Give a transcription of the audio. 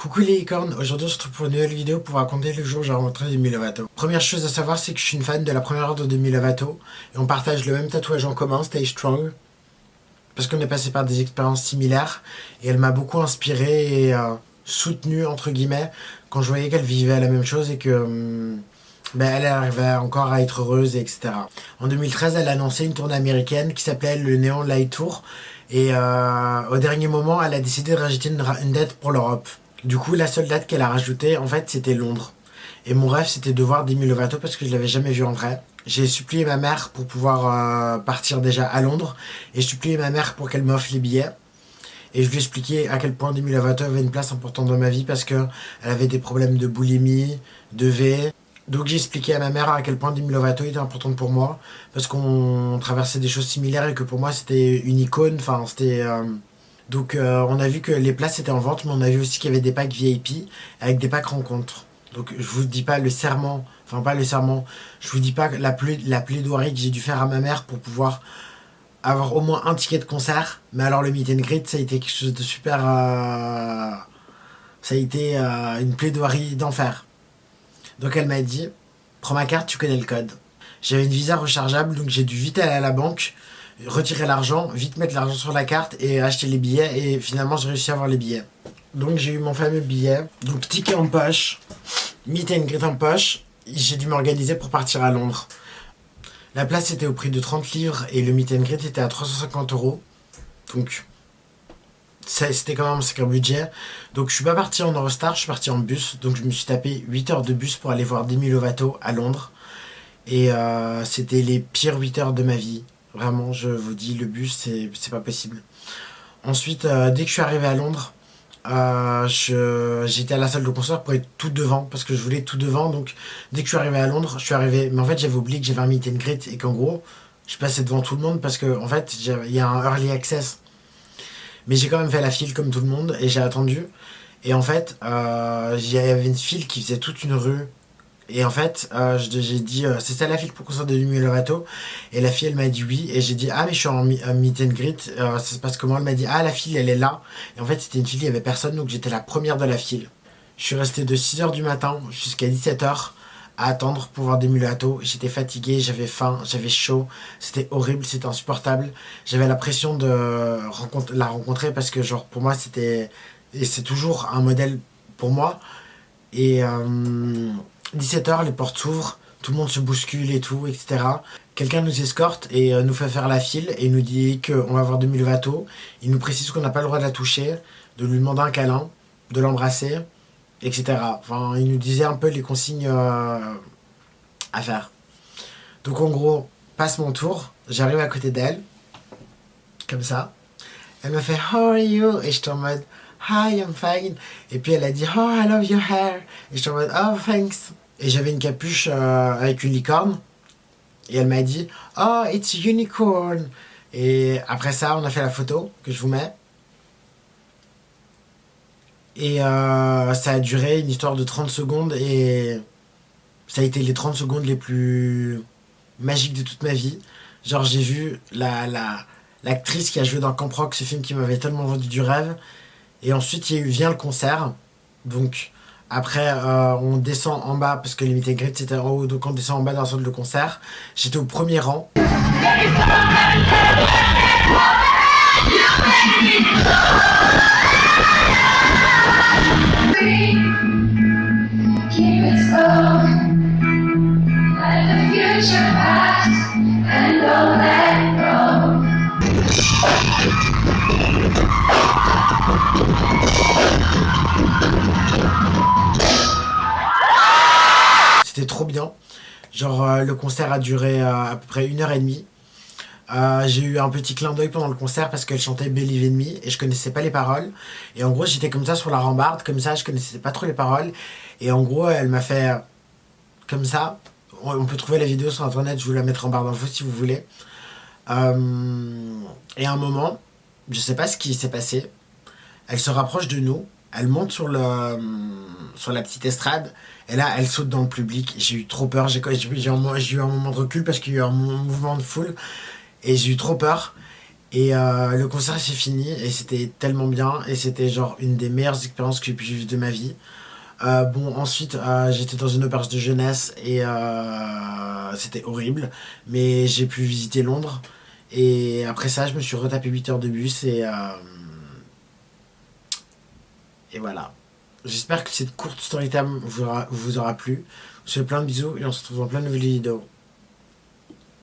Coucou les licornes, aujourd'hui on se retrouve pour une nouvelle vidéo pour raconter le jour où j'ai rencontré Demi Lovato. Première chose à savoir, c'est que je suis une fan de la première heure de Demi Lovato et on partage le même tatouage en commun, Stay Strong, parce qu'on est passé par des expériences similaires et elle m'a beaucoup inspiré et soutenu entre guillemets quand je voyais qu'elle vivait la même chose et que elle arrivait encore à être heureuse, etc. En 2013, elle a annoncé une tournée américaine qui s'appelait le Neon Light Tour et au dernier moment, elle a décidé de rajouter une date pour l'Europe. Du coup, la seule date qu'elle a rajoutée, en fait, c'était Londres. Et mon rêve, c'était de voir Demi Lovato parce que je l'avais jamais vue en vrai. J'ai supplié ma mère pour pouvoir partir déjà à Londres et j'ai supplié ma mère pour qu'elle m'offre les billets. Et je lui ai expliqué à quel point Demi Lovato avait une place importante dans ma vie parce qu'elle avait des problèmes de boulimie, de V. Donc j'ai expliqué à ma mère à quel point Demi Lovato était importante pour moi parce qu'on traversait des choses similaires et que pour moi c'était une icône, enfin c'était... Donc on a vu que les places étaient en vente, mais on a vu aussi qu'il y avait des packs VIP avec des packs rencontres. Donc je vous dis pas le serment, enfin pas le serment, je vous dis pas la plaidoirie que j'ai dû faire à ma mère pour pouvoir avoir au moins un ticket de concert. Mais alors le meet and greet, ça a été quelque chose de super... ça a été une plaidoirie d'enfer. Donc elle m'a dit, prends ma carte, tu connais le code. J'avais une Visa rechargeable, donc j'ai dû vite aller à la banque, retirer l'argent, vite mettre l'argent sur la carte et acheter les billets. Et finalement, j'ai réussi à avoir les billets. Donc j'ai eu mon fameux billet. Donc ticket en poche, meet and greet en poche. J'ai dû m'organiser pour partir à Londres. La place était au prix de 30 livres et le meet and greet était à 350 €. Donc c'était quand même un sacré budget. Donc je suis pas parti en Eurostar, je suis parti en bus. Donc je me suis tapé 8 heures de bus pour aller voir Demi Lovato à Londres. Et c'était les pires 8 heures de ma vie. Vraiment, je vous dis, le bus, c'est pas possible. Ensuite, dès que je suis arrivé à Londres, j'étais à la salle de concert pour être tout devant, parce que je voulais être tout devant. Donc, dès que je suis arrivé à Londres, je suis arrivé... Mais en fait, j'avais oublié que j'avais un meet and greet et qu'en gros, je passais devant tout le monde parce que, en fait, il y a un early access. Mais j'ai quand même fait la file comme tout le monde et j'ai attendu. Et en fait, il y avait une file qui faisait toute une rue. Et en fait, j'ai dit, c'est ça la fille pour concert de Demi Lovato. Et la fille, elle m'a dit oui. Et j'ai dit, ah, mais je suis en meet and greet. Ça se passe comment? Elle m'a dit, ah, la file, elle est là. Et en fait, c'était une file, il n'y avait personne. Donc, j'étais la première de la file. Je suis resté de 6h du matin jusqu'à 17h à attendre pour voir Demi Lovato. J'étais fatigué, j'avais faim, j'avais chaud. C'était horrible, c'était insupportable. J'avais la pression de la rencontrer parce que, genre, pour moi, c'était... Et c'est toujours un modèle pour moi. Et... 17h, les portes s'ouvrent, tout le monde se bouscule et tout, etc. Quelqu'un nous escorte et nous fait faire la file et nous dit qu'on va voir Demi Lovato. Il nous précise qu'on n'a pas le droit de la toucher, de lui demander un câlin, de l'embrasser, etc. Enfin, il nous disait un peu les consignes à faire. Donc en gros, passe mon tour, j'arrive à côté d'elle, comme ça. Elle me fait « How are you ?» et je suis en mode « Hi, I'm fine ». Et puis elle a dit « Oh, I love your hair ». Et je suis en mode « Oh, thanks ». Et j'avais une capuche avec une licorne. Et elle m'a dit « Oh, it's a unicorn ». Et après ça, on a fait la photo que je vous mets. Et ça a duré une histoire de 30 secondes. Et ça a été les 30 secondes les plus magiques de toute ma vie. Genre, j'ai vu l'actrice qui a joué dans Camp Rock, ce film qui m'avait tellement vendu du rêve. Et ensuite, vient le concert. Donc... Après, on descend en bas parce que les meet and greet c'était en haut, donc on descend en bas dans la salle de concert. J'étais au premier rang. C'était trop bien. Genre, le concert a duré à peu près 1h30. J'ai eu un petit clin d'œil pendant le concert parce qu'elle chantait Believe in Me et je connaissais pas les paroles. Et en gros, j'étais comme ça sur la rambarde, comme ça, je connaissais pas trop les paroles. Et en gros, elle m'a fait comme ça. On peut trouver la vidéo sur internet, je vous la mettrai en barre d'infos si vous voulez. Et à un moment, je sais pas ce qui s'est passé. Elle se rapproche de nous. Elle monte sur la petite estrade et là elle saute dans le public. J'ai eu trop peur, j'ai eu un moment de recul parce qu'il y a eu un mouvement de foule et j'ai eu trop peur. Et le concert s'est fini et c'était tellement bien et c'était genre une des meilleures expériences que j'ai pu vivre de ma vie. Bon, ensuite, j'étais dans une auberge de jeunesse et c'était horrible, mais j'ai pu visiter Londres. Et après ça, je me suis retapé 8 heures de bus et voilà. J'espère que cette courte story time vous aura plu. Je vous fais plein de bisous et on se retrouve dans plein de nouvelles vidéos.